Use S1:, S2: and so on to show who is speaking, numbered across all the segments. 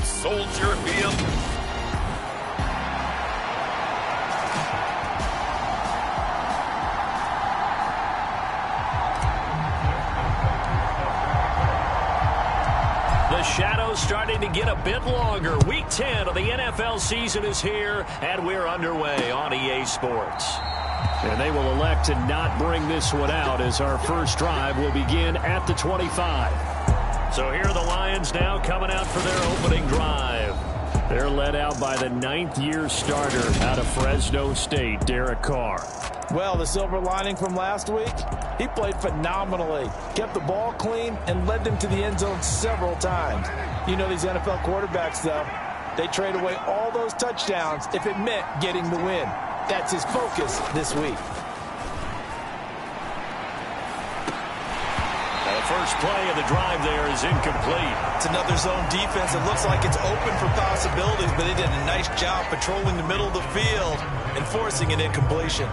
S1: Soldier Field.
S2: The shadow's starting to get a bit longer. Week 10 of the NFL season is here, and we're underway on EA Sports. And they will elect to not bring this one out as our first drive will begin at the 25. So here are the Lions now coming out for their opening drive. They're led out by the ninth-year starter out of Fresno State, Derek Carr.
S3: Well, the silver lining from last week, he played phenomenally, kept the ball clean, and led them to the end zone several times. You know these NFL quarterbacks, though, they trade away all those touchdowns if it meant getting the win. That's his focus this week.
S2: The first play of the drive there is incomplete.
S4: It's another zone defense. It looks like it's open for possibilities, but they did a nice job patrolling the middle of the field and forcing an incompletion.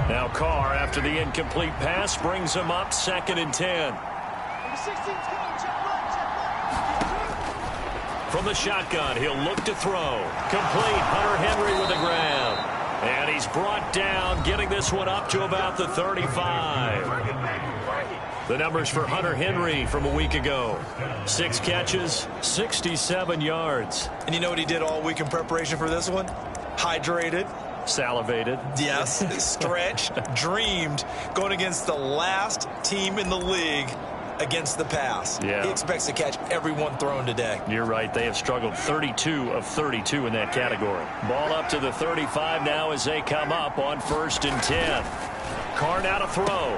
S2: Now Carr, after the incomplete pass, brings him up 2nd and 10. From the shotgun, he'll look to throw. Complete, Hunter Henry with the grab. And he's brought down, getting this one up to about the 35. The numbers for Hunter Henry from a week ago. 6 catches, 67 yards.
S4: And you know what he did all week in preparation for this one? Hydrated.
S2: Salivated.
S4: Yes, stretched, dreamed, going against the last team in the league against the pass.
S2: Yeah.
S4: He expects to catch everyone thrown today.
S2: You're right. They have struggled 32 of 32 in that category. Ball up to the 35 now as they come up on 1st and 10. Carr now to throw.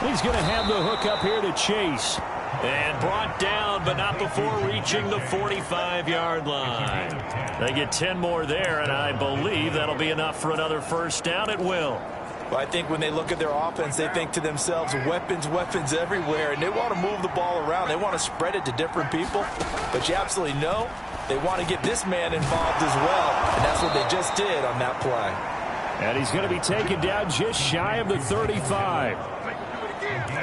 S2: He's going to have the hook up here to Chase. And brought down, but not before reaching the 45-yard line. They get 10 more there, and I believe that'll be enough for another first down. It will.
S3: Well, I think when they look at their offense, they think to themselves, weapons, weapons everywhere, and they want to move the ball around. They want to spread it to different people, but you absolutely know they want to get this man involved as well, and that's what they just did on that play.
S2: And he's going to be taken down just shy of the 35.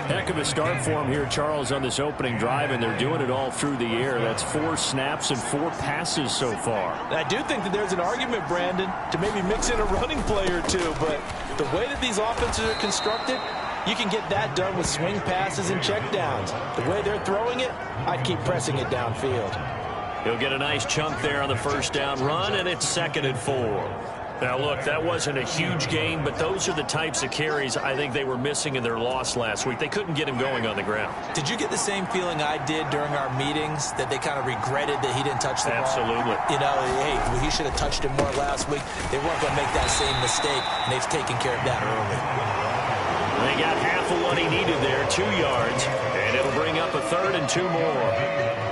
S2: Heck of a start for him here, Charles, on this opening drive, and they're doing it all through the air. That's 4 snaps and 4 passes so far.
S3: And I do think that there's an argument, Brandon, to maybe mix in a running play or two, but the way that these offenses are constructed, you can get that done with swing passes and checkdowns. The way they're throwing it, I'd keep pressing it downfield.
S2: He'll get a nice chunk there on the first down run, and it's 2nd and 4. Now, look, that wasn't a huge gain, but those are the types of carries I think they were missing in their loss last week. They couldn't get him going on the ground.
S4: Did you get the same feeling I did during our meetings, that they kind of regretted that he didn't touch the ball?
S2: Absolutely.
S4: You know, hey, he should have touched it more last week. They weren't going to make that same mistake, and they've taken care of that early.
S2: They got half of what he needed there, 2 yards, and it'll bring up a 3rd and 2 more.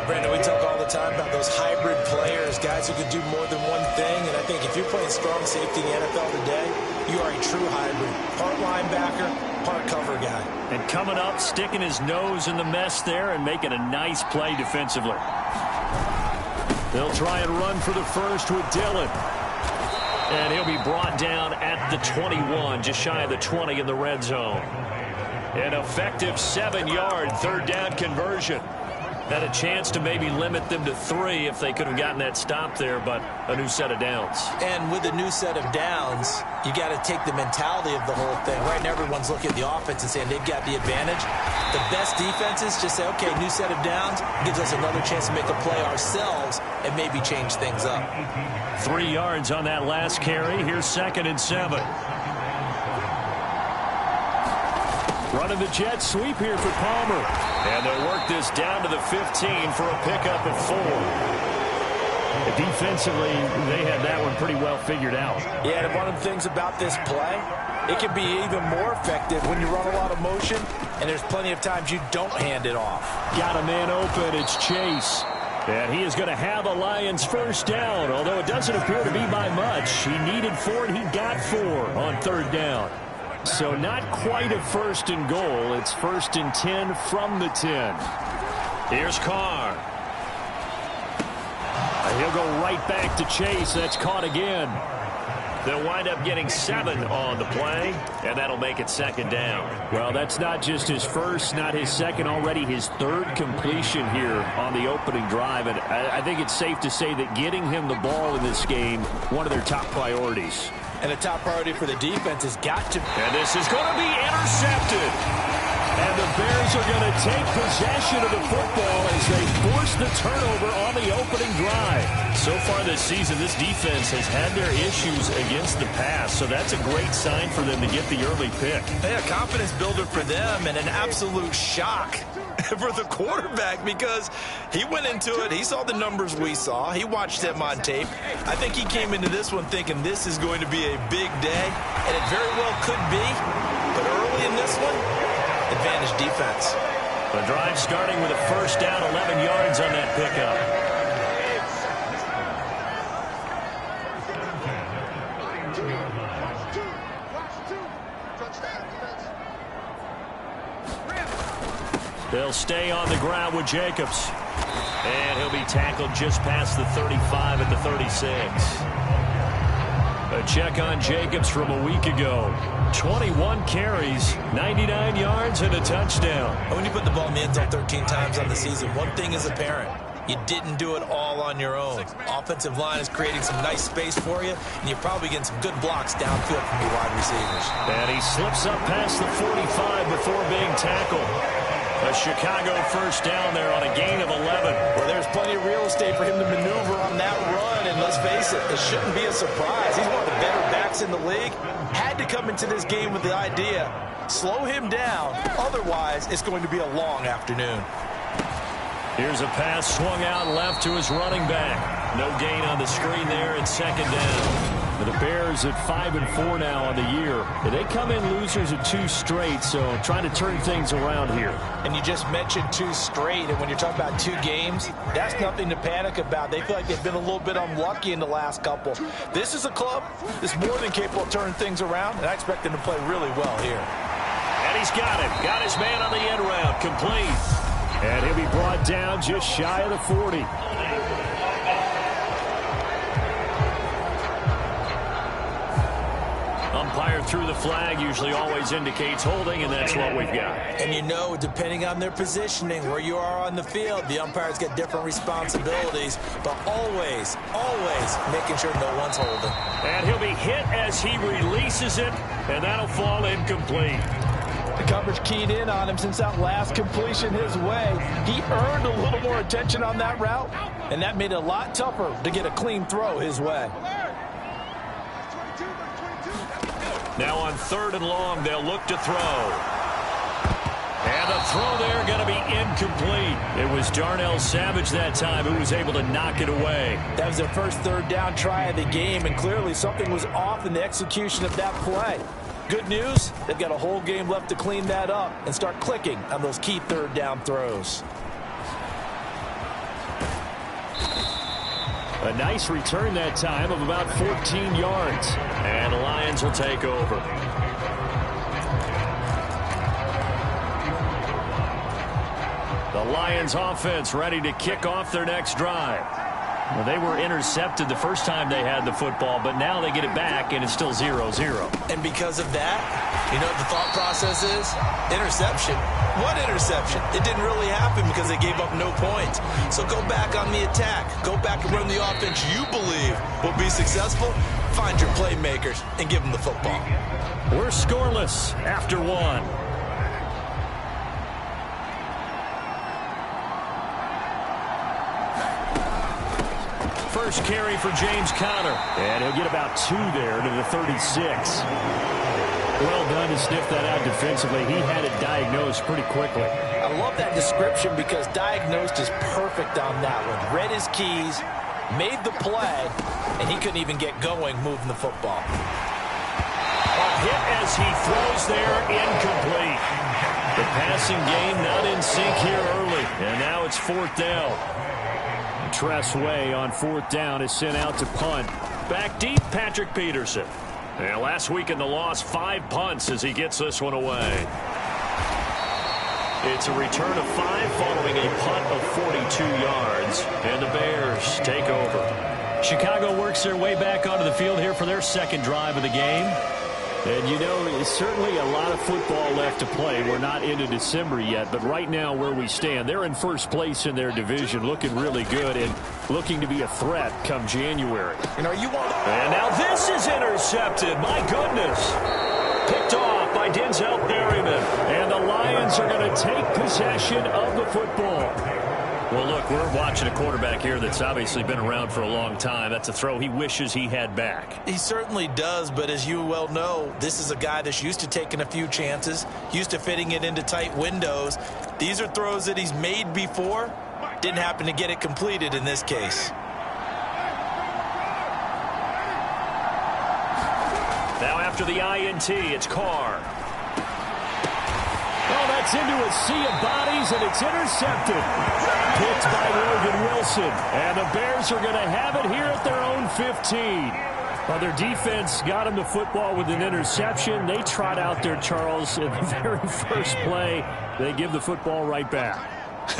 S4: Brandon, we talk all the time about those hybrid players, guys who can do more than one thing, and I think if you're playing strong safety in the NFL today, you are a true hybrid. Part linebacker, part cover guy.
S2: And coming up, sticking his nose in the mess there and making a nice play defensively. They'll try and run for the first with Dillon. And he'll be brought down at the 21, just shy of the 20 in the red zone. An effective 7-yard 3rd down conversion. Had a chance to maybe limit them to 3 if they could have gotten that stop there, but a new set of downs.
S4: And with a new set of downs, you got to take the mentality of the whole thing. Right now, everyone's looking at the offense and saying they've got the advantage. The best defenses just say, okay, new set of downs gives us another chance to make a play ourselves and maybe change things up.
S2: 3 yards on that last carry. Here's 2nd and 7. Running the jet sweep here for Palmer. And they'll work this down to the 15 for a pickup of 4. Defensively, they had that one pretty well figured out.
S3: Yeah, and one of the things about this play, it can be even more effective when you run a lot of motion, and there's plenty of times you don't hand it off.
S2: Got a man open. It's Chase. And he is going to have a Lions first down, although it doesn't appear to be by much. He needed 4, and he got 4 on 3rd down. So not quite a 1st and goal. It's 1st and 10 from the 10. Here's Carr. He'll go right back to Chase. That's caught again. They'll wind up getting 7 on the play, and that'll make it 2nd down. Well, that's not just his first, not his second, already his 3rd completion here on the opening drive. And I think it's safe to say that getting him the ball in this game, one of their top priorities.
S4: And a top priority for the defense has got to be.
S2: And this is going to be intercepted. And the Bears are going to take possession of the football as they force the turnover on the opening drive. So far this season, this defense has had their issues against the pass, so that's a great sign for them to get the early pick.
S4: Yeah, confidence builder for them and an absolute shock for the quarterback because he went into it. He saw the numbers we saw. He watched them on tape. I think he came into this one thinking this is going to be a big day, and it very well could be. But early in this one, advantage defense.
S2: The drive starting with a 1st down, 11 yards on that pickup. They'll stay on the ground with Jacobs. And he'll be tackled just past the 35 at the 36. A check on Jacobs from a week ago. 21 carries, 99 yards, and a touchdown.
S4: When you put the ball in the end zone 13 times on the season, one thing is apparent. You didn't do it all on your own. Offensive line is creating some nice space for you, and you're probably getting some good blocks downfield from your wide receivers.
S2: And he slips up past the 45 before being tackled. A Chicago 1st down there on a gain of 11.
S3: Well, there's plenty of real estate for him to maneuver on that run, and let's face it, it shouldn't be a surprise. He's one of the better backs in the league. Had to come into this game with the idea, slow him down, otherwise it's going to be a long afternoon.
S2: Here's a pass swung out left to his running back. No gain on the screen there, and 2nd down. The Bears at 5-4 now on the year. They come in losers of 2 straight, so trying to turn things around here.
S3: And you just mentioned 2 straight, and when you're talking about 2 games, that's nothing to panic about. They feel like they've been a little bit unlucky in the last couple. This is a club that's more than capable of turning things around, and I expect them to play really well here.
S2: And he's got it. Got his man on the end route. Complete. And he'll be brought down just shy of the 40. Umpire threw the flag, usually always indicates holding, and that's what we've got.
S4: And you know, depending on their positioning, where you are on the field, the umpires get different responsibilities, but always, always making sure no one's holding.
S2: And he'll be hit as he releases it, and that'll fall incomplete.
S3: The coverage keyed in on him since that last completion his way. He earned a little more attention on that route, and that made it a lot tougher to get a clean throw his way.
S2: Now on 3rd and long, they'll look to throw. And the throw there going to be incomplete. It was Darnell Savage that time who was able to knock it away.
S3: That was their first 3rd down try of the game, and clearly something was off in the execution of that play. Good news, they've got a whole game left to clean that up and start clicking on those key 3rd down throws.
S2: A nice return that time of about 14 yards. And the Lions will take over. The Lions offense ready to kick off their next drive. Well, they were intercepted the first time they had the football, but now they get it back, and it's still 0-0.
S4: And because of that, you know what the thought process is? Interception. What interception? It didn't really happen because they gave up no points. So go back on the attack. Go back and run the offense you believe will be successful. Find your playmakers and give them the football.
S2: We're scoreless after 1. First carry for James Conner. And he'll get about 2 there to the 36. Well done to sniff that out defensively. He had it diagnosed pretty quickly.
S3: I love that description because diagnosed is perfect on that one. Read his keys, made the play, and he couldn't even get going moving the football.
S2: A hit as he throws there, incomplete. The passing game not in sync here early. And now it's 4th down. Tress Way on 4th down is sent out to punt. Back deep, Patrick Peterson. And last week in the loss, 5 punts as he gets this one away. It's a return of 5 following a punt of 42 yards. And the Bears take over. Chicago works their way back onto the field here for their second drive of the game. And, you know, it's certainly a lot of football left to play. We're not into December yet, but right now where we stand, they're in first place in their division, looking really good and looking to be a threat come January.
S3: And
S2: now this is intercepted. My goodness. Picked off by Denzel Berryman. And the Lions are going to take possession of the football. Well, look, we're watching a quarterback here that's obviously been around for a long time. That's a throw he wishes he had back.
S4: He certainly does, but as you well know, this is a guy that's used to taking a few chances, used to fitting it into tight windows. These are throws that he's made before. Didn't happen to get it completed in this case.
S2: Now after the INT, it's Carr. Oh, that's into a sea of bodies, and it's intercepted. Picked by Logan Wilson. And the Bears are going to have it here at their own 15. Well, their defense got him the football with an interception. They trot out there, Charles, in the very first play. They give the football right back.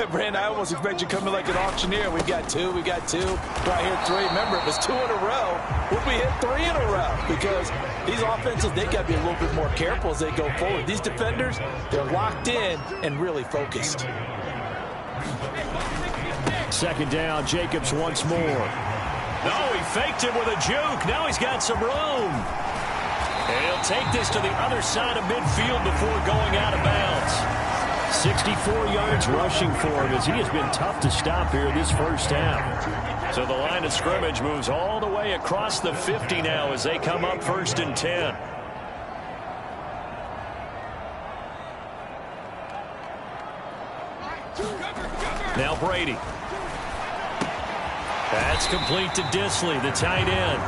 S3: Brandon, I almost expect you to come in like an auctioneer. We've got two. Do I hear three? Remember, it was 2 in a row. Would we hit 3 in a row? Because these offenses, they got to be a little bit more careful as they go forward. These defenders, they're locked in and really focused.
S2: Second down, Jacobs once more. No, he faked it with a juke. Now he's got some room. And he'll take this to the other side of midfield before going out of bounds. 64 yards rushing for him as he has been tough to stop here this first half. So the line of scrimmage moves all the way across the 50 now as they come up 1st and 10. Now Brady. That's complete to Disley, the tight end.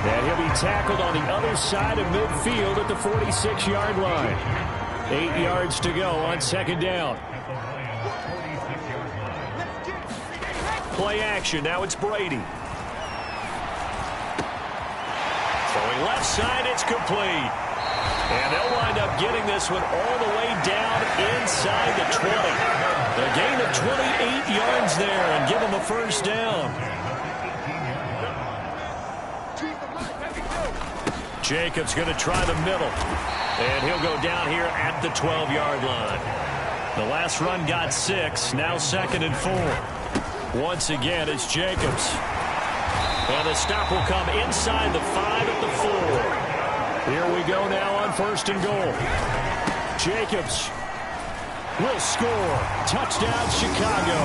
S2: And he'll be tackled on the other side of midfield at the 46-yard line. 8 yards to go on second down. Play action. Now it's Brady. Throwing left side, it's complete. And they'll wind up getting this one all the way down inside the 20. A gain of 28 yards there and give them a first down. Jacobs going to try the middle. And he'll go down here at the 12-yard line. The last run got 6. Now 2nd and 4. Once again, it's Jacobs. And the stop will come inside the 5 at the 4. Here we go now on 1st and goal. Jacobs will score. Touchdown, Chicago.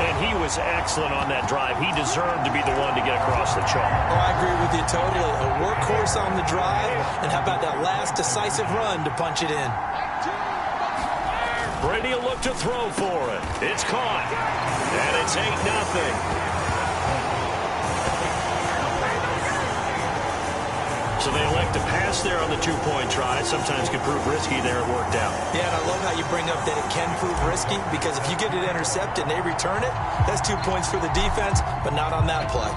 S2: And he was excellent on that drive. He deserved to be the one to get across the chalk.
S4: Oh, I agree with you totally. A workhorse on the drive. And how about that last decisive run to punch it in?
S2: Brady will look to throw for it. It's caught. And it's 8-0. So they elect to pass there on the 2-point try. Sometimes can prove risky there. It worked out.
S4: Yeah, and I love how you bring up that it can prove risky, because if you get it intercepted and they return it, that's 2 points for the defense, but not on that play.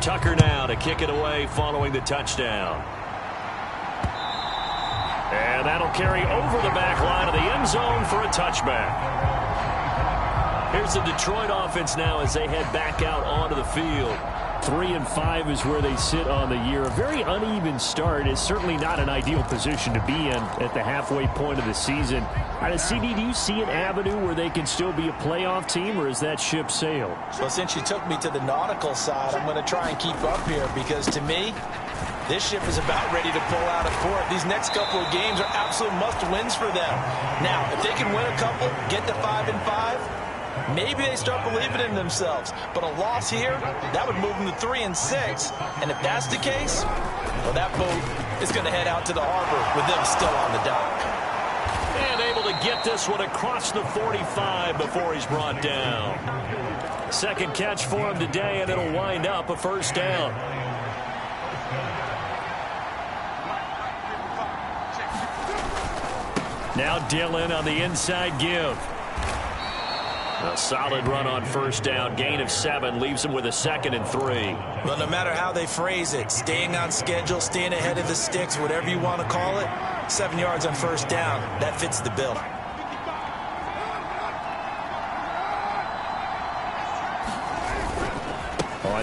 S2: Tucker now to kick it away following the touchdown. And that'll carry over the back line of the end zone for a touchback. Here's the Detroit offense now as they head back out onto the field. 3-5 is where they sit on the year. A very uneven start is certainly not an ideal position to be in at the halfway point of the season. CD, do you see an avenue where they can still be a playoff team, or is that ship sailed?
S3: Well, since you took me to the nautical side, I'm going to try and keep up here, because to me, this ship is about ready to pull out of port. These next couple of games are absolute must-wins for them. Now, if they can win a couple, get to 5-5, maybe they start believing in themselves. But a loss here, that would move them to 3-6. And if that's the case, well, that boat is going to head out to the harbor with them still on the dock.
S2: And able to get this one across the 45 before he's brought down. Second catch for him today, and it'll wind up a first down. Now Dillon on the inside give. A solid run on first down. Gain of 7 leaves him with a 2nd and 3.
S4: Well, no matter how they phrase it, staying on schedule, staying ahead of the sticks, whatever you want to call it, 7 yards on first down, that fits the bill.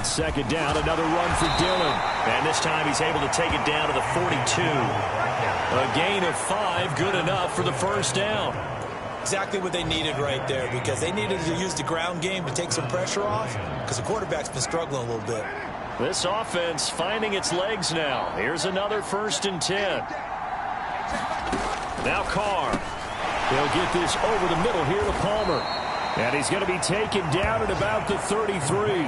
S2: On second down, another run for Dillon. And this time he's able to take it down to the 42. A gain of 5, good enough for the first down.
S4: Exactly what they needed right there, because they needed to use the ground game to take some pressure off, because the quarterback's been struggling a little bit.
S2: This offense finding its legs now. Here's another 1st and 10. Now Carr. They'll get this over the middle here to Palmer. And he's going to be taken down at about the 33.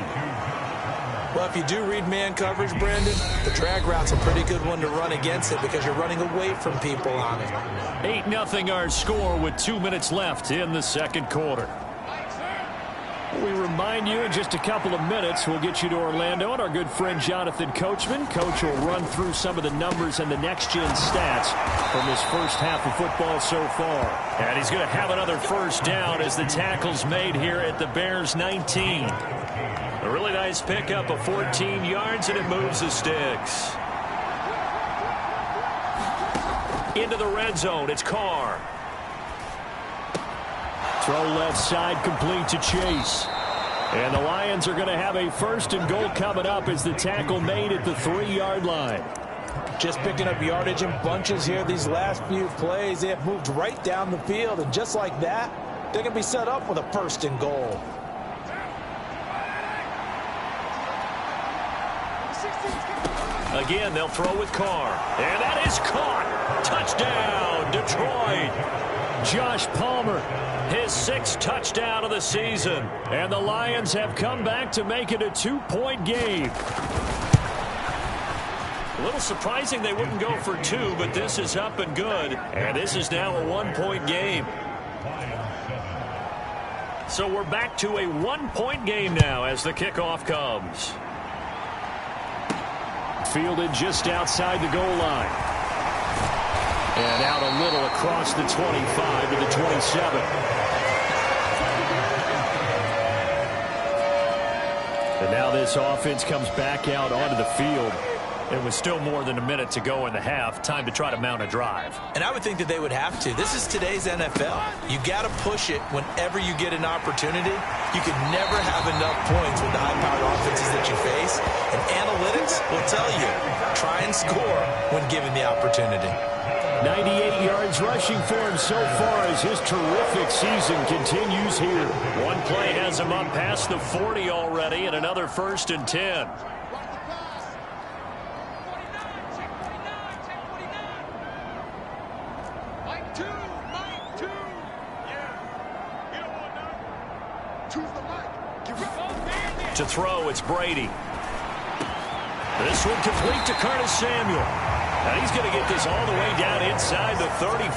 S4: Well, if you do read man coverage, Brandon, the drag route's a pretty good one to run against it because you're running away from people on it.
S2: 8-0 our score with 2 minutes left in the second quarter. We remind you in just a couple of minutes we'll get you to Orlando and our good friend Jonathan Coachman. Coach will run through some of the numbers and the next-gen stats from this first half of football so far. And he's going to have another first down as the tackle's made here at the Bears 19. A really nice pickup of 14 yards, and it moves the sticks. Into the red zone, it's Carr. Throw left side, complete to Chase. And the Lions are going to have a 1st and goal coming up as the tackle made at the 3-yard line.
S3: Just picking up yardage in bunches here these last few plays. They have moved right down the field, and just like that, they're going to be set up with a 1st and goal.
S2: Again, they'll throw with Carr. And that is caught. Touchdown, Detroit. Josh Palmer, his 6th touchdown of the season. And the Lions have come back to make it a 2-point game. A little surprising they wouldn't go for 2, but this is up and good. And this is now a 1-point game. So we're back to a 1-point game now as the kickoff comes. Fielded just outside the goal line. And out a little across the 25 to the 27. And now this offense comes back out onto the field. There was still more than a minute to go in the half. Time to try to mount a drive.
S4: And I would think that they would have to. This is today's NFL. You got to push it whenever you get an opportunity. You can never have enough points with the high-powered offenses that you face. And analytics will tell you, try and score when given the opportunity.
S2: 98 yards rushing for him so far as his terrific season continues here. One play has him up past the 40 already, and another 1st and 10. To throw, it's Brady. This one complete to Curtis Samuel. And he's going to get this all the way down inside the 35.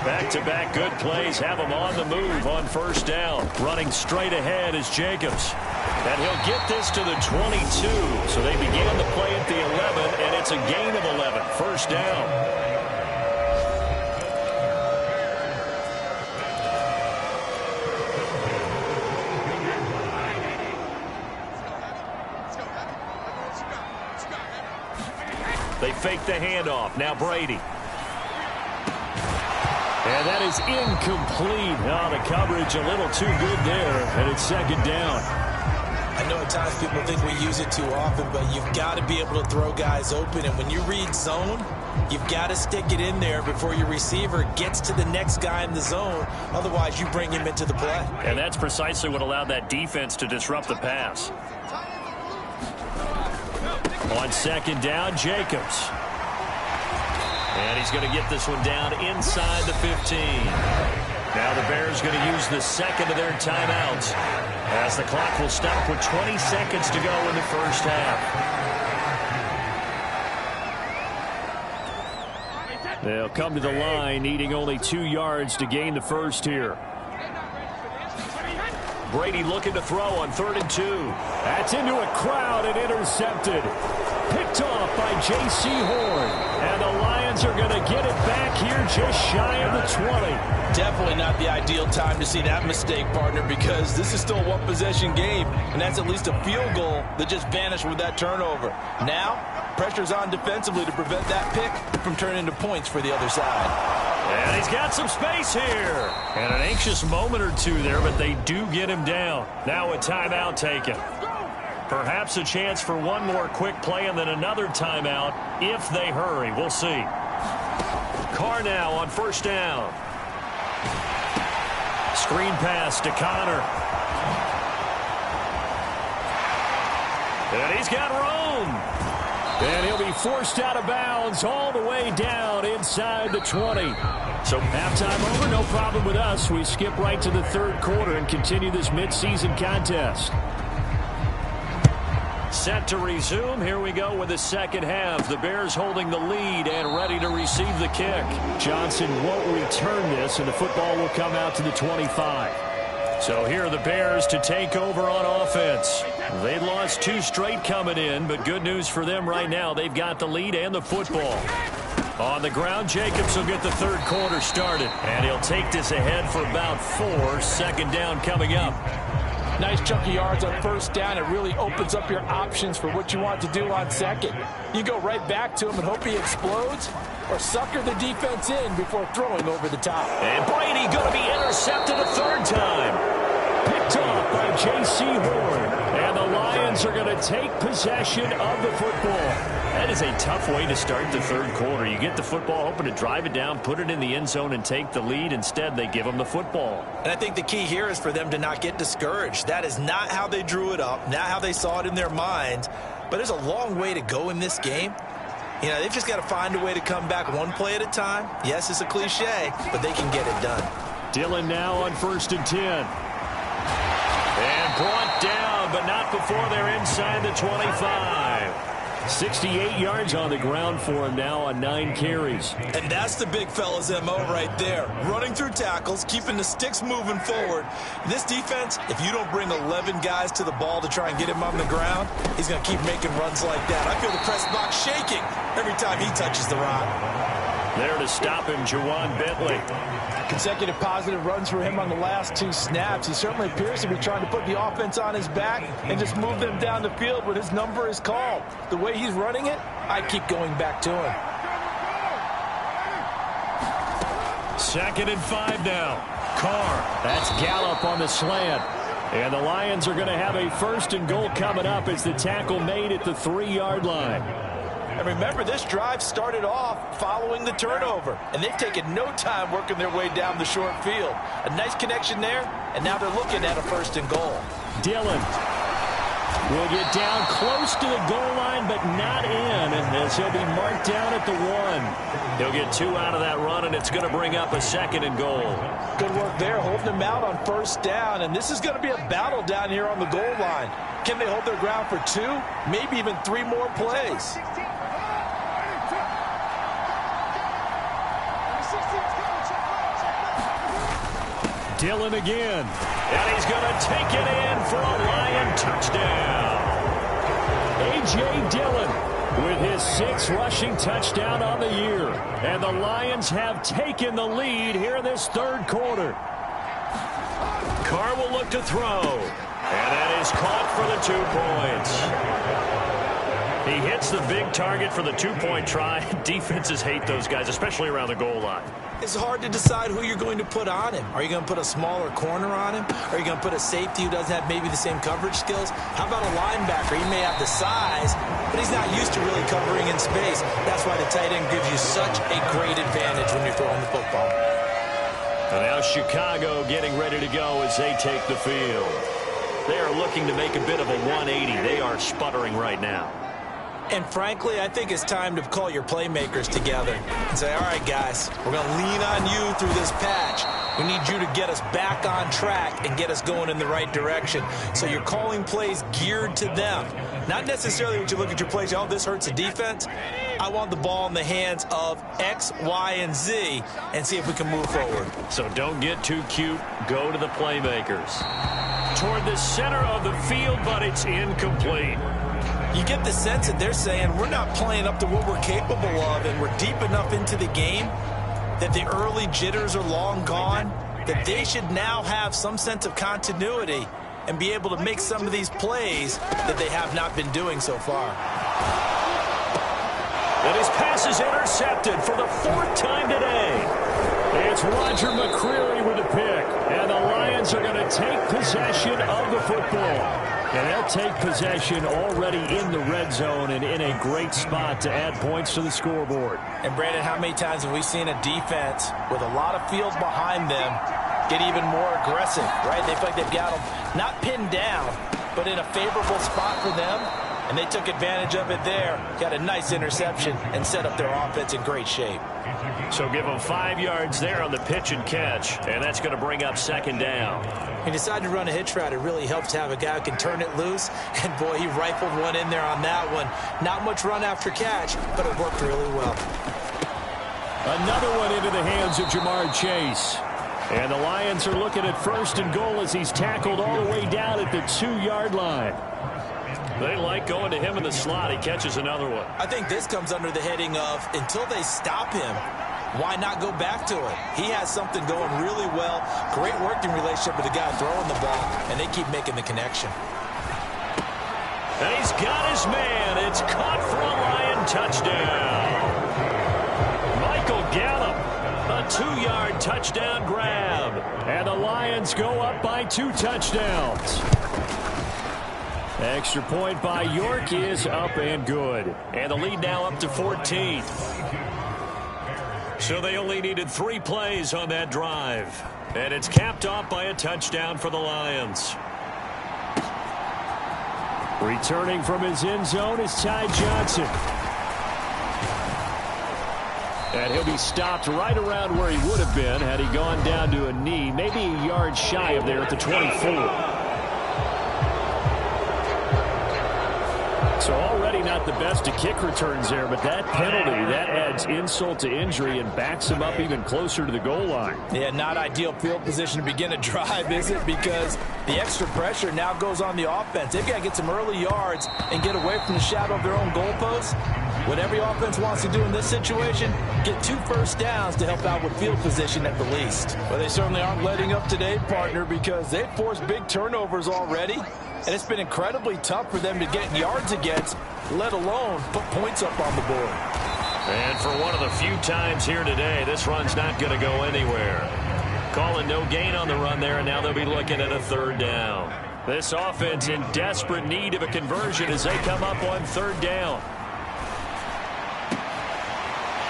S2: Back-to-back good plays have him on the move on 1st down. Running straight ahead is Jacobs. And he'll get this to the 22. So they began the play at the 11, and it's a gain of 11. 1st down. They fake the handoff. Now Brady. And that is incomplete. Oh, the coverage a little too good there. And it's 2nd down.
S4: I know at times people think we use it too often, but you've got to be able to throw guys open. And when you read zone, you've got to stick it in there before your receiver gets to the next guy in the zone. Otherwise, you bring him into the play.
S2: And that's precisely what allowed that defense to disrupt the pass. On 2nd down, Jacobs. And he's going to get this one down inside the 15. Now the Bears going to use the 2nd of their timeouts as the clock will stop with 20 seconds to go in the first half. They'll come to the line needing only 2 yards to gain the first here. Brady looking to throw on 3rd and 2. That's into a crowd and intercepted. Picked off by J.C. Horn. And the Lions are going to get it back here just shy of the 20.
S3: Definitely not the ideal time to see that mistake, partner, because this is still a one-possession game, and that's at least a field goal that just vanished with that turnover. Now, pressure's on defensively to prevent that pick from turning into points for the other side.
S2: And he's got some space here. And an anxious moment or two there, but they do get him down. Now a timeout taken. Perhaps a chance for one more quick play and then another timeout if they hurry. We'll see. Carr now on first down. Screen pass to Connor. And he's got room. And he'll be forced out of bounds all the way down inside the 20. So halftime over, no problem with us. We skip right to the third quarter and continue this midseason contest. Set to resume. Here we go with the second half. The Bears holding the lead and ready to receive the kick. Johnson won't return this, and the football will come out to the 25. So here are the Bears to take over on offense. They'd lost 2 straight coming in, but good news for them right now. They've got the lead and the football. On the ground, Jacobs will get the third quarter started, and he'll take this ahead for about 4. Second down coming up.
S3: Nice chunk of yards on first down. It really opens up your options for what you want to do on second. You go right back to him and hope he explodes, or sucker the defense in before throwing over the top.
S2: And Brady going to be intercepted a third time. Picked off by J.C. Horn. And the Lions are going to take possession of the football. That is a tough way to start the third quarter. You get the football, hoping to drive it down, put it in the end zone, and take the lead. Instead, they give them the football.
S4: And I think the key here is for them to not get discouraged. That is not how they drew it up, not how they saw it in their minds. But there's a long way to go in this game. You know, they've just got to find a way to come back one play at a time. Yes, it's a cliche, but they can get it done.
S2: Dillon now on 1st and 10. And brought down, but not before they're inside the 25. 68 yards on the ground for him now on 9 carries.
S4: And that's the big fella's MO right there. Running through tackles, keeping the sticks moving forward. This defense, if you don't bring 11 guys to the ball to try and get him on the ground, he's going to keep making runs like that. I feel the press box shaking every time he touches the rock.
S2: There to stop him, Juwan Bentley.
S3: Consecutive positive runs for him on the last 2 snaps. He certainly appears to be trying to put the offense on his back and just move them down the field when his number is called. The way he's running it, I keep going back to him.
S2: 2nd and 5 now. Carr. That's Gallup on the slant. And the Lions are going to have a 1st and goal coming up as the tackle made at the 3-yard line.
S3: And remember, this drive started off following the turnover, and they've taken no time working their way down the short field. A nice connection there, and now they're looking at a 1st and goal.
S2: Dillon will get down close to the goal line, but not in, as he'll be marked down at the 1. He'll get 2 out of that run, and it's going to bring up a 2nd and goal.
S3: Good work there, holding them out on 1st down, and this is going to be a battle down here on the goal line. Can they hold their ground for 2, maybe even 3 more plays?
S2: Dillon again. And he's going to take it in for a Lion touchdown. A.J. Dillon with his 6th rushing touchdown on the year. And the Lions have taken the lead here in this 3rd quarter. Carr will look to throw. And that is caught for the 2 points. He hits the big target for the 2-point try. Defenses hate those guys, especially around the goal line.
S4: It's hard to decide who you're going to put on him. Are you going to put a smaller corner on him? Are you going to put a safety who doesn't have maybe the same coverage skills? How about a linebacker? He may have the size, but he's not used to really covering in space. That's why the tight end gives you such a great advantage when you're throwing the football.
S2: And now Chicago getting ready to go as they take the field. They are looking to make a bit of a 180. They are sputtering right now.
S4: And frankly, I think it's time to call your playmakers together and say, all right, guys, we're going to lean on you through this patch. We need you to get us back on track and get us going in the right direction. So you're calling plays geared to them. Not necessarily when you look at your plays, oh, this hurts the defense. I want the ball in the hands of X, Y, and Z and see if we can move forward.
S2: So don't get too cute. Go to the playmakers. Toward the center of the field, but it's incomplete.
S4: You get the sense that they're saying we're not playing up to what we're capable of, and we're deep enough into the game that the early jitters are long gone, that they should now have some sense of continuity and be able to make some of these plays that they have not been doing so far.
S2: And his pass is intercepted for the 4th time today. It's Roger McCreary with the pick, and the Lions are going to take possession of the football. And they'll take possession already in the red zone and in a great spot to add points to the scoreboard.
S3: And, Brandon, how many times have we seen a defense with a lot of field behind them get even more aggressive, right? They feel like they've got them not pinned down, but in a favorable spot for them. And they took advantage of it there. Got a nice interception and set up their offense in great shape.
S2: So give them 5 yards there on the pitch and catch, and that's going to bring up second down.
S4: He decided to run a hitch route. It really helps to have a guy who can turn it loose. And, boy, he rifled one in there on that one. Not much run after catch, but it worked really well.
S2: Another one into the hands of Jamar Chase. And the Lions are looking at first and goal as he's tackled all the way down at the 2-yard line. They like going to him in the slot. He catches another one.
S4: I think this comes under the heading of until they stop him, why not go back to it? He has something going really well. Great working relationship with the guy throwing the ball, and they keep making the connection.
S2: And he's got his man. It's caught for a Lion touchdown. Michael Gallup, a 2-yard touchdown grab. And the Lions go up by 2 touchdowns. Extra point by York is up and good. And the lead now up to 14. So they only needed 3 plays on that drive. And it's capped off by a touchdown for the Lions. Returning from his end zone is Ty Johnson. And he'll be stopped right around where he would have been had he gone down to a knee, maybe a yard shy of there at the 24. So already not the best to kick returns there, but that penalty, that adds insult to injury and backs him up even closer to the goal line.
S3: Yeah, not ideal field position to begin a drive, is it? Because the extra pressure now goes on the offense. They've got to get some early yards and get away from the shadow of their own goalposts. What every offense wants to do in this situation, get 2 first downs to help out with field position at the least. Well, they certainly aren't letting up today, partner, because they've forced big turnovers already. And it's been incredibly tough for them to get yards against, let alone put points up on the board.
S2: And for one of the few times here today, this run's not going to go anywhere. Calling no gain on the run there, and now they'll be looking at a 3rd down. This offense in desperate need of a conversion as they come up on 3rd down.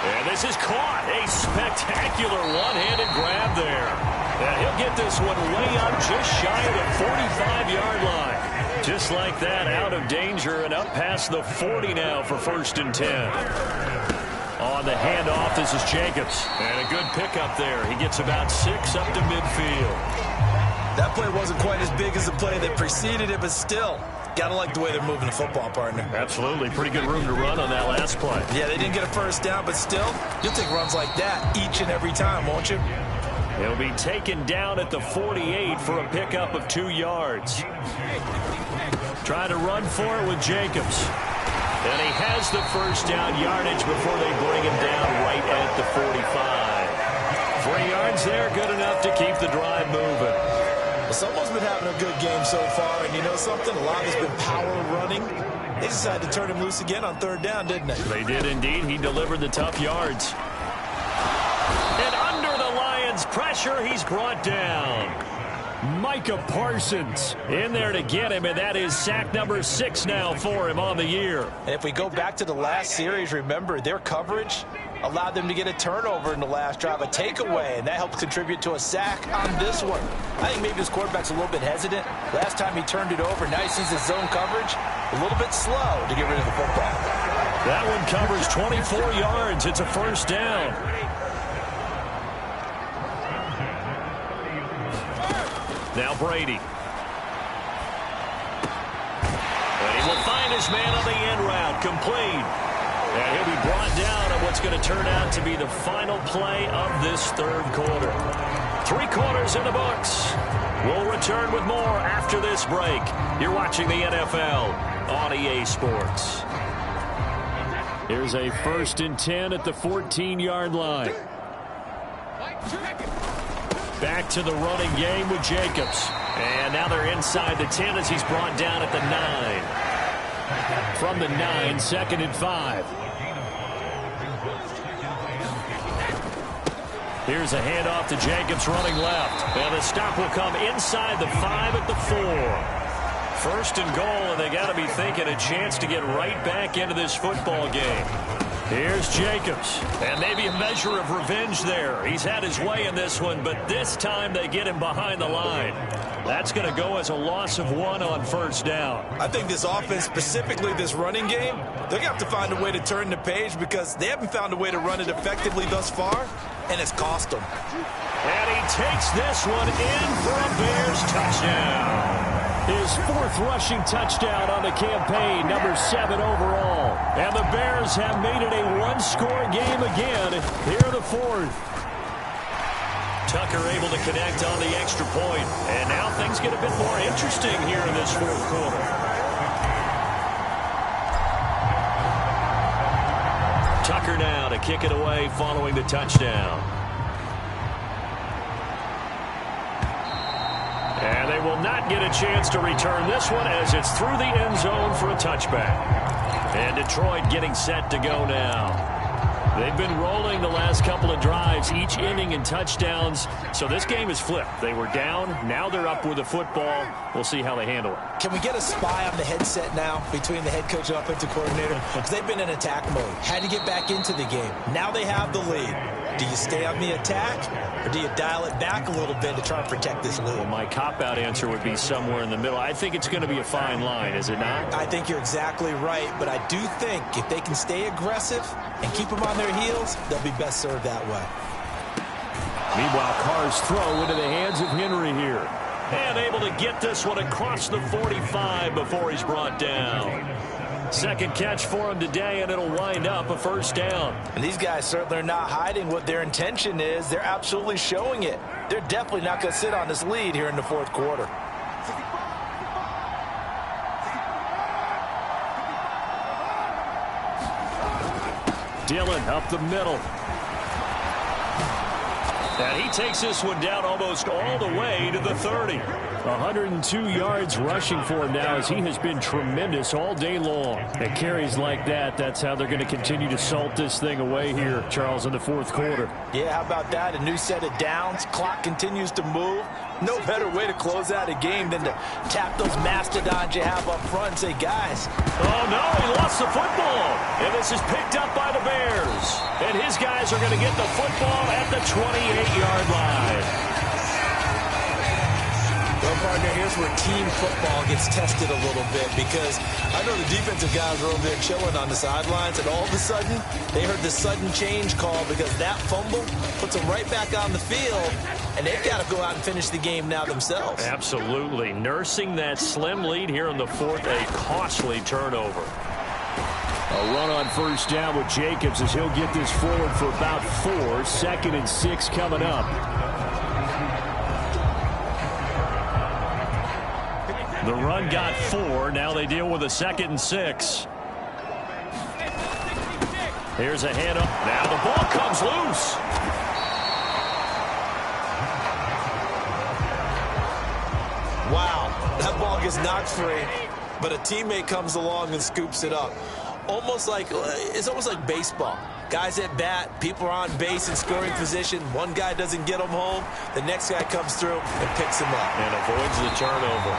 S2: And this is caught. A spectacular one-handed grab there. And he'll get this one way up just shy of the 45-yard line. Just like that, out of danger and up past the 40 now for 1st and 10. On the handoff, this is Jacobs. And a good pickup there. He gets about 6 up to midfield.
S3: That play wasn't quite as big as the play that preceded it, but still, gotta like the way they're moving the football, partner.
S2: Absolutely. Pretty good room to run on that last play.
S3: Yeah, they didn't get a first down, but still, you'll take runs like that each and every time, won't you?
S2: He'll be taken down at the 48 for a pickup of 2 yards. Trying to run for it with Jacobs. And he has the first down yardage before they bring him down right at the 45. 3 yards there, good enough to keep the drive moving.
S3: Well, someone's been having a good game so far, and you know something? A lot has been power running. They decided to turn him loose again on 3rd down, didn't they?
S2: They did indeed. He delivered the tough yards. And under the Lions' pressure, he's brought down. Micah Parsons in there to get him, and that is sack number 6 now for him on the year.
S3: And if we go back to the last series, remember, their coverage allowed them to get a turnover in the last drive, a takeaway, and that helped contribute to a sack on this one. I think maybe this quarterback's a little bit hesitant. Last time he turned it over, now he sees his zone coverage a little bit slow to get rid of the football.
S2: That one covers 24 yards. It's a 1st down. Now Brady. And he will find his man on the end route, complete. And he'll be brought down on what's going to turn out to be the final play of this 3rd quarter. 3 quarters in the books. We'll return with more after this break. You're watching the NFL on EA Sports. Here's a 1st and 10 at the 14-yard line. Back to the running game with Jacobs. And now they're inside the 10 as he's brought down at the 9. From the 9, 2nd and 5. Here's a handoff to Jacobs running left. And the stop will come inside the 5 at the 4. First and goal, and they got to be thinking a chance to get right back into this football game. Here's Jacobs, and maybe a measure of revenge there. He's had his way in this one, but this time they get him behind the line. That's going to go as a loss of 1 on first down.
S3: I think this offense, specifically this running game, they're going to have to find a way to turn the page because they haven't found a way to run it effectively thus far, and it's cost them.
S2: And he takes this one in for a Bears touchdown. His 4th rushing touchdown on the campaign, number 7 overall. And the Bears have made it a one-score game again here in the 4th. Tucker able to connect on the extra point. And now things get a bit more interesting here in this 4th quarter. Tucker now to kick it away following the touchdown. And they will not get a chance to return this one as it's through the end zone for a touchback. And Detroit getting set to go now. They've been rolling the last couple of drives, each ending in touchdowns. So this game is flipped. They were down. Now they're up with the football. We'll see how they handle it.
S4: Can we get a spy on the headset now between the head coach and offensive coordinator? Because they've been in attack mode. Had to get back into the game. Now they have the lead. Do you stay on the attack, or do you dial it back a little bit to try and protect this lead?
S2: Well, my cop-out answer would be somewhere in the middle. I think it's going to be a fine line, is it not?
S4: I think you're exactly right, but I do think if they can stay aggressive and keep them on their heels, they'll be best served that way.
S2: Meanwhile, Carr's throw into the hands of Henry here. And able to get this one across the 45 before he's brought down. Second catch for him today, and it'll wind up a first down.
S3: And these guys certainly are not hiding what their intention is. They're absolutely showing it. They're definitely not going to sit on this lead here in the 4th quarter.
S2: Dillon up the middle. And he takes this one down almost all the way to the 30. 102 yards rushing for him now as he has been tremendous all day long. And carries like that, that's how they're going to continue to salt this thing away here, Charles, in the 4th quarter.
S3: Yeah, how about that? A new set of downs. Clock continues to move. No better way to close out a game than to tap those mastodons you have up front and say, guys.
S2: Oh, no, he lost the football. And this is picked up by the Bears. And his guys are going to get the football at the 28-yard line.
S4: Well, partner, here's where team football gets tested a little bit because I know the defensive guys were over there chilling on the sidelines, and all of a sudden, they heard the sudden change call because that fumble puts them right back on the field, and they've got to go out and finish the game now themselves.
S2: Absolutely. Nursing that slim lead here in the 4th, a costly turnover. A run on first down with Jacobs as he'll get this forward for about 4. 2nd and 6 coming up. The run got 4. Now they deal with a 2nd and 6. Here's a hand up. Now the ball comes loose.
S4: Wow, that ball gets knocked free, but a teammate comes along and scoops it up. It's almost like baseball. Guys at bat, people are on base in scoring position. One guy doesn't get them home. The next guy comes through and picks him up.
S2: And avoids the turnover.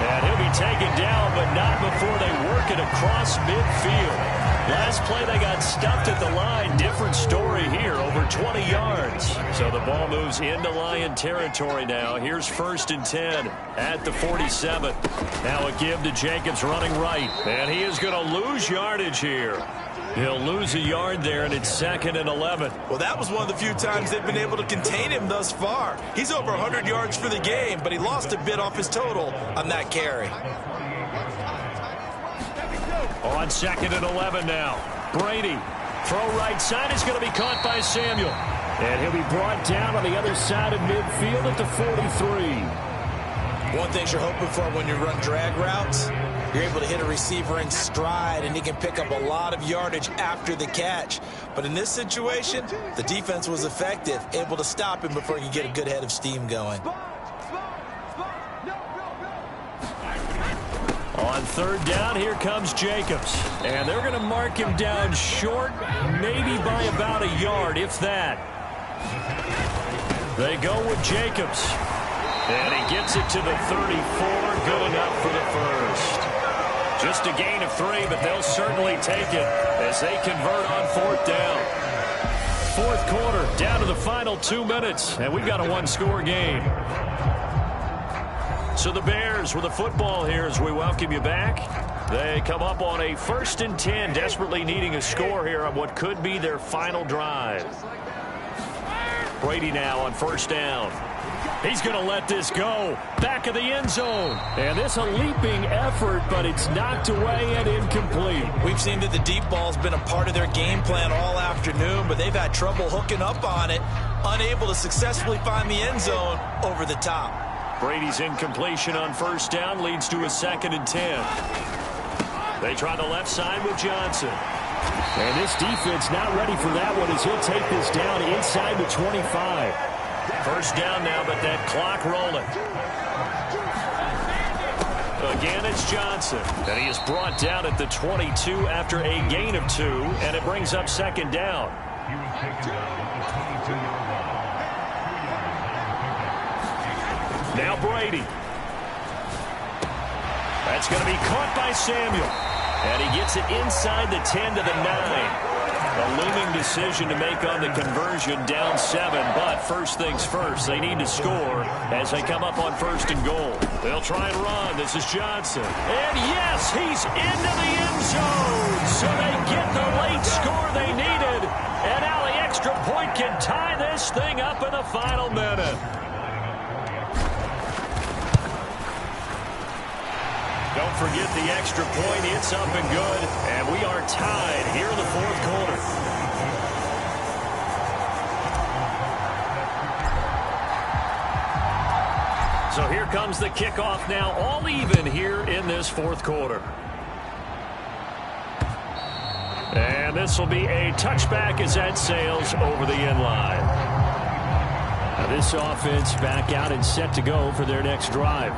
S2: And he'll be taken down, but not before they work it across midfield. Last play, they got stuffed at the line. Different story here, over 20 yards. So the ball moves into Lion territory now. Here's 1st and 10 at the 47. Now a give to Jacobs running right. And he is going to lose yardage here. He'll lose a yard there, and it's 2nd and 11.
S3: Well, that was one of the few times they've been able to contain him thus far. He's over 100 yards for the game, but he lost a bit off his total on that carry.
S2: On 2nd and 11 now. Brady. Throw right side is going to be caught by Samuel. And he'll be brought down on the other side of midfield at the 43.
S4: One thing you're hoping for when you run drag routes, you're able to hit a receiver in stride, and he can pick up a lot of yardage after the catch. But in this situation, the defense was effective, able to stop him before he could get a good head of steam going.
S2: On 3rd down, here comes Jacobs. And they're going to mark him down short, maybe by about a yard, if that. They go with Jacobs. And he gets it to the 34. Good enough for the first. Just a gain of 3, but they'll certainly take it as they convert on 4th down. 4th quarter, down to the final 2 minutes, and we've got a one-score game. So the Bears with the football here as we welcome you back. They come up on a 1st and 10, desperately needing a score here on what could be their final drive. Brady now on 1st down. He's going to let this go. Back of the end zone. And this a leaping effort, but it's knocked away and incomplete.
S4: We've seen that the deep ball's been a part of their game plan all afternoon, but they've had trouble hooking up on it, unable to successfully find the end zone over the top.
S2: Brady's incompletion on 1st down leads to a 2nd and 10. They try the left side with Johnson. And this defense not ready for that one as he'll take this down inside the 25. 1st down now, but that clock rolling. Again, it's Johnson. And he is brought down at the 22 after a gain of 2, and it brings up 2nd down. Now Brady. That's going to be caught by Samuel. And he gets it inside the 10 to the 9. A looming decision to make on the conversion, down 7. But first things first, they need to score as they come up on 1st and goal. They'll try and run. This is Johnson. And yes, he's into the end zone. So they get the late score they needed. And now the extra point can tie this thing up in the final minute. Don't forget the extra point. It's up and good. And we are tied here in the 4th quarter. So here comes the kickoff now, all even here in this 4th quarter. And this will be a touchback as that sails over the end line. Now this offense back out and set to go for their next drive.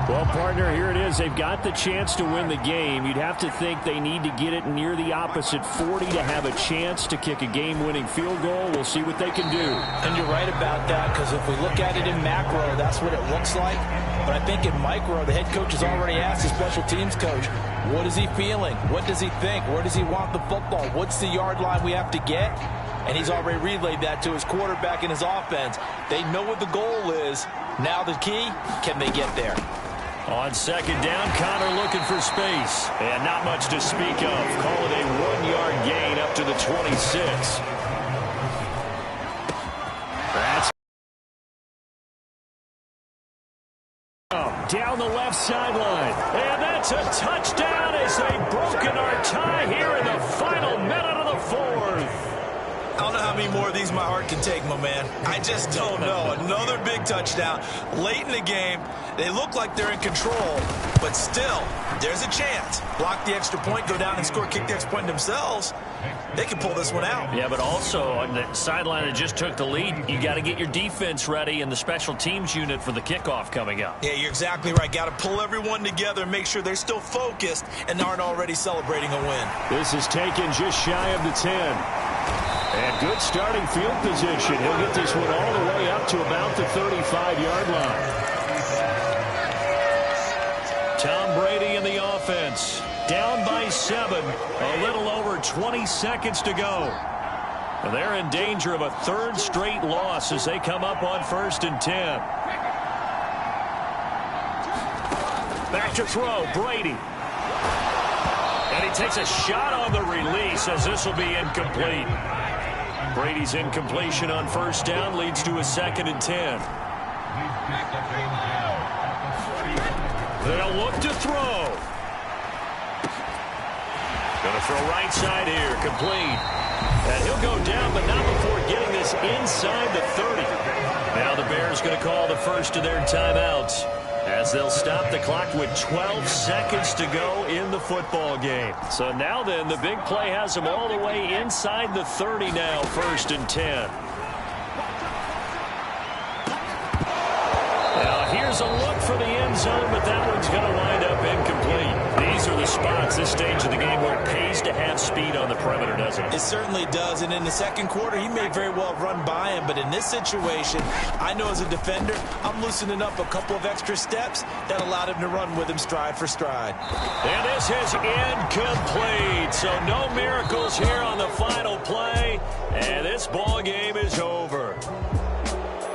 S2: Well, partner, here it is. They've got the chance to win the game. You'd have to think they need to get it near the opposite 40 to have a chance to kick a game-winning field goal. We'll see what they can do.
S4: And you're right about that, because if we look at it in macro, that's what it looks like. But I think in micro, the head coach has already asked the special teams coach, what is he feeling? What does he think? Where does he want the football? What's the yard line we have to get? And he's already relayed that to his quarterback and his offense. They know what the goal is. Now the key, can they get there?
S2: On 2nd down, Connor looking for space. And not much to speak of. Call it a 1-yard gain up to the 26. That's down the left sideline. And that's a touchdown as they've broken our tie here in the final minute of the 4th.
S4: I don't know how many more of these my heart can take, my man. I just don't know. Another big touchdown late in the game. They look like they're in control, but still, there's a chance. Block the extra point, go down and score, kick the extra point themselves. They can pull this one out.
S2: Yeah, but also on the sideline that just took the lead, you got to get your defense ready and the special teams unit for the kickoff coming up.
S4: Yeah, you're exactly right. Got to pull everyone together and make sure they're still focused and aren't already celebrating a win.
S2: This is taken just shy of the 10. And good starting field position. He'll get this one all the way up to about the 35-yard line. Tom Brady in the offense. Down by 7. A little over 20 seconds to go. And they're in danger of a 3rd straight loss as they come up on 1st and 10. Back to throw, Brady. And he takes a shot on the release as this will be incomplete. Brady's incompletion on 1st down leads to a 2nd and 10. They'll look to throw. Going to throw right side here, complete. And he'll go down, but not before getting this inside the 30. Now the Bears going to call the first of their timeouts as they'll stop the clock with 12 seconds to go in the football game. So now then, the big play has them all the way inside the 30 now, 1st and 10. Now here's a look for the end zone, but that one's going to wind up incomplete. These are the spots, this stage of the game, where it pays to have speed on the perimeter, doesn't it?
S4: It certainly does, and in the second quarter, he may very well have run by him, but in this situation, I know as a defender, I'm loosening up a couple of extra steps that allowed him to run with him stride for stride.
S2: And this is incomplete, so no miracles here on the final play, and this ball game is over.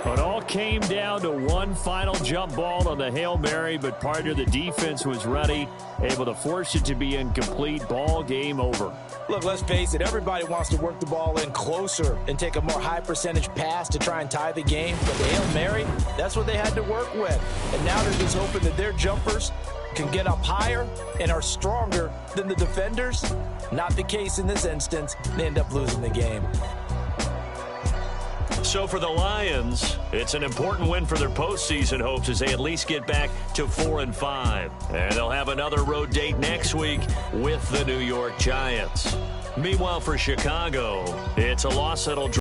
S2: It all came down to one final jump ball on the Hail Mary, but part of the defense was ready, able to force it to be incomplete. Ball game over.
S3: Look, let's face it, everybody wants to work the ball in closer and take a more high percentage pass to try and tie the game. But the Hail Mary, that's what they had to work with. And now they're just hoping that their jumpers can get up higher and are stronger than the defenders. Not the case in this instance. They end up losing the game.
S2: So for the Lions, it's an important win for their postseason hopes as they at least get back to 4-5. And they'll have another road date next week with the New York Giants. Meanwhile, for Chicago, it's a loss that'll